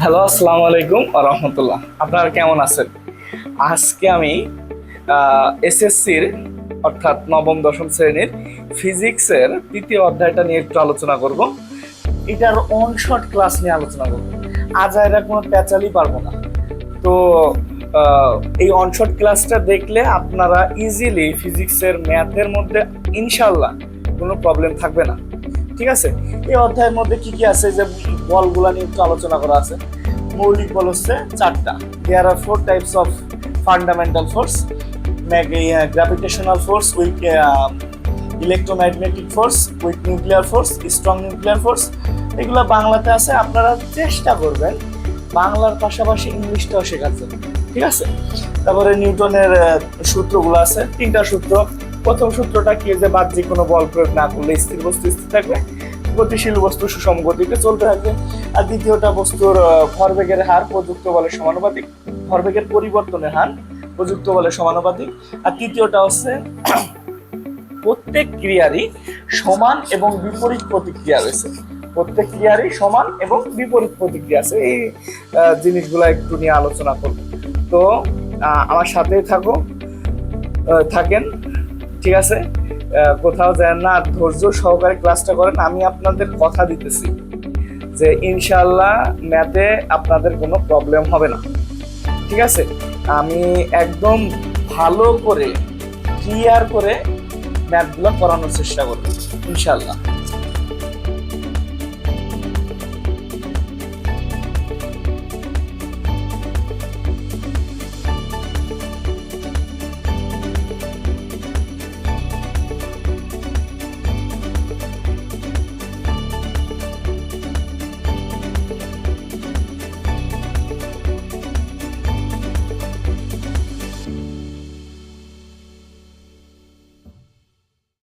Hello, আসসালামু আলাইকুম রহমতুল্লাহ। আপনারা কেমন আছেন? আজকে আমি এসএসসির অর্থাৎ নবম দশম শ্রেণীর ফিজিক্সের তৃতীয় অধ্যায়টা নিয়ে একটু আলোচনা করব। এটার অনশট ক্লাস নিয়ে আলোচনা করব। আজ এরা কোনো প্যাচালই পারবো না। তো এই অনশট ক্লাসটা দেখলে আপনারা ইজিলি ফিজিক্সের ম্যাথের মধ্যে ইনশাল্লাহ কোনো প্রবলেম থাকবে না। ঠিক আছে? এই অধ্যায়ের মধ্যে কি কি আছে, যে বলগুলা নিয়ে একটু আলোচনা করা আছে। মৌলিক বল হচ্ছে চারটা। There are 4 types of fundamental force: gravitational force, weak electromagnetic force, weak nuclear force, strong nuclear force. এগুলো বাংলাতে আছে। আপনারা চেষ্টা করবেন বাংলার পাশাপাশি ইংলিশটাও শেখার জন্য। ঠিক আছে? তারপরে নিউটনের সূত্রগুলো আছে, 3টা সূত্র। প্রথম সূত্রটা কি, যে বাহ্যিক কোনো বল প্রয়োগ না করলে স্থির বস্তু স্থির থাকবে, গতিশীল বস্তু সুষম গতিতে চলতে থাকবে। আর দ্বিতীয়টা, বস্তুর ভরবেগের হার প্রযুক্ত বলের সমানুপাতিক, ভরবেগের পরিবর্তনের হার প্রযুক্ত বলের সমানুপাতিক। আর তৃতীয়টা হচ্ছে প্রত্যেক ক্রিয়ারই সমান এবং বিপরীত প্রতিক্রিয়া রয়েছে। প্রত্যেক ক্রিয়ারই সমান এবং বিপরীত প্রতিক্রিয়া আছে। এই জিনিসগুলো একটু নিয়ে আলোচনা করব। তো আমার সাথেই থাকেন। ঠিক আছে? কোথাও যায় না, ধৈর্য সহকারে ক্লাসটা করেন। আমি আপনাদের কথা দিতেছি যে ইনশাআল্লাহ ম্যাথে আপনাদের কোনো প্রবলেম হবে না। ঠিক আছে? আমি একদম ভালো করে ক্লিয়ার করে ম্যাথগুলো করানোর চেষ্টা করব ইনশাআল্লাহ।